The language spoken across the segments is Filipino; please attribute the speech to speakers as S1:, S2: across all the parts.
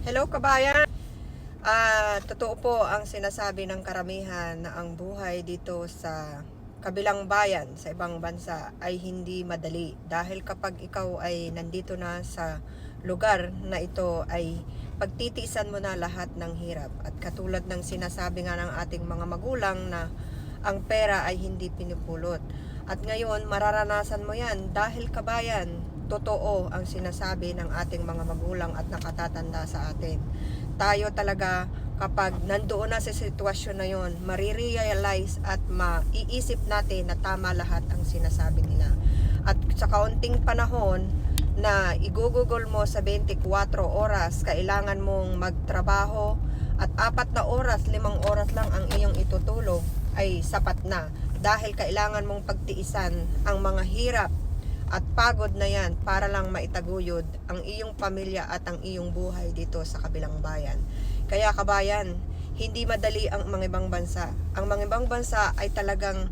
S1: Hello kabayan! Totoo po ang sinasabi ng karamihan na ang buhay dito sa kabilang bayan, sa ibang bansa ay hindi madali. Dahil kapag ikaw ay nandito na sa lugar na ito ay pagtitiisan mo na lahat ng hirap. At katulad ng sinasabi nga ng ating mga magulang na ang pera ay hindi pinupulot. At ngayon mararanasan mo yan dahil kabayan, totoo ang sinasabi ng ating mga magulang at nakatatanda sa atin. Tayo talaga kapag nandoon na sa sitwasyon na yon, marirealize at maiisip natin na tama lahat ang sinasabi nila. At sa kaunting panahon na igugugol mo sa 24 oras, kailangan mong magtrabaho at 4 na oras, 5 oras lang ang iyong itutulog ay sapat na. Dahil kailangan mong pagtiisan ang mga hirap at pagod na yan para lang maitaguyod ang iyong pamilya at ang iyong buhay dito sa kabilang bayan. Kaya kabayan, hindi madali ang mga ibang bansa. Ang mga ibang bansa ay talagang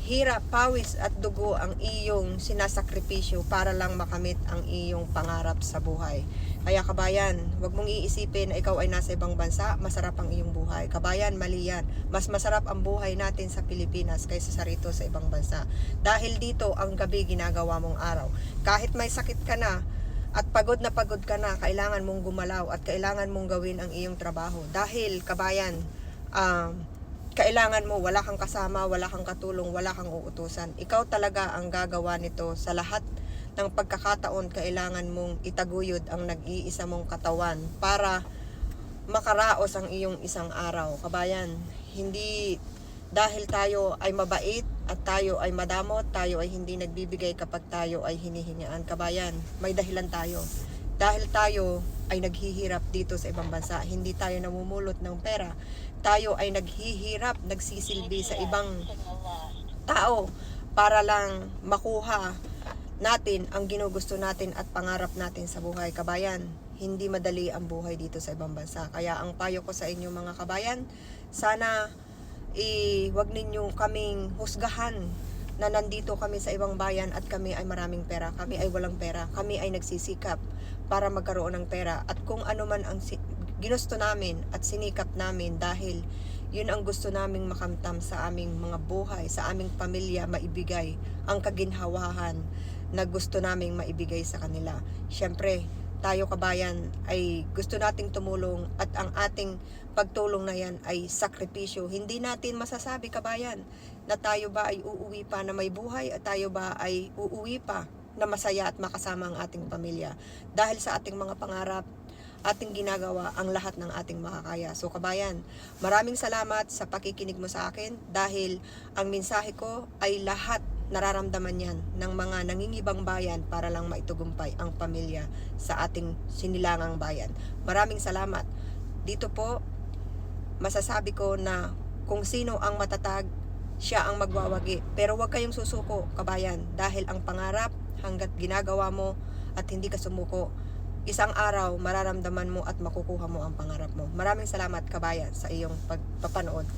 S1: hirap, pawis at dugo ang iyong sinasakripisyo para lang makamit ang iyong pangarap sa buhay. Kaya kabayan, huwag mong iisipin na ikaw ay nasa ibang bansa, masarap ang iyong buhay. Kabayan, mali yan. Mas masarap ang buhay natin sa Pilipinas kaysa sa rito sa ibang bansa. Dahil dito, ang gabi ginagawa mong araw. Kahit may sakit ka na, at pagod ka na, kailangan mong gumalaw at kailangan mong gawin ang iyong trabaho. Dahil kabayan, kailangan mo, wala kang kasama, wala kang katulong, wala kang uutusan. Ikaw talaga ang gagawa nito sa lahat ng pagkakataon. Kailangan mong itaguyod ang nag-iisa mong katawan para makaraos ang iyong isang araw. Kabayan, hindi dahil tayo ay mabait at tayo ay madamot, tayo ay hindi nagbibigay kapag tayo ay hinihingaan. Kabayan, may dahilan tayo. Dahil tayo ay naghihirap dito sa ibang bansa, hindi tayo namumulot ng pera. Tayo ay naghihirap, nagsisilbi sa ibang tao para lang makuha natin ang ginugusto natin at pangarap natin sa buhay. Kabayan, hindi madali ang buhay dito sa ibang bansa. Kaya ang payo ko sa inyo mga kabayan, sana wag ninyong kaming husgahan na nandito kami sa ibang bayan at kami ay maraming pera. Kami ay walang pera. Kami ay nagsisikap para magkaroon ng pera. At kung ano man ang ginusto namin at sinikap namin dahil yun ang gusto naming makamtam sa aming mga buhay, sa aming pamilya, maibigay ang kaginhawahan na gusto naming maibigay sa kanila. Siyempre, tayo kabayan ay gusto nating tumulong at ang ating pagtulong na yan ay sakripisyo. Hindi natin masasabi kabayan na tayo ba ay uuwi pa na may buhay at tayo ba ay uuwi pa na masaya at makasama ang ating pamilya. Dahil sa ating mga pangarap, ating ginagawa ang lahat ng ating makakaya. So kabayan, maraming salamat sa pakikinig mo sa akin dahil ang mensahe ko ay lahat nararamdaman yan ng mga nangingibang bayan para lang maitugumpay ang pamilya sa ating sinilangang bayan. Maraming salamat. Dito po, masasabi ko na kung sino ang matatag, siya ang magwawagi. Pero huwag kayong susuko, kabayan, dahil ang pangarap hanggat ginagawa mo at hindi ka sumuko, isang araw mararamdaman mo at makukuha mo ang pangarap mo. Maraming salamat kabayan sa iyong pagpapanood.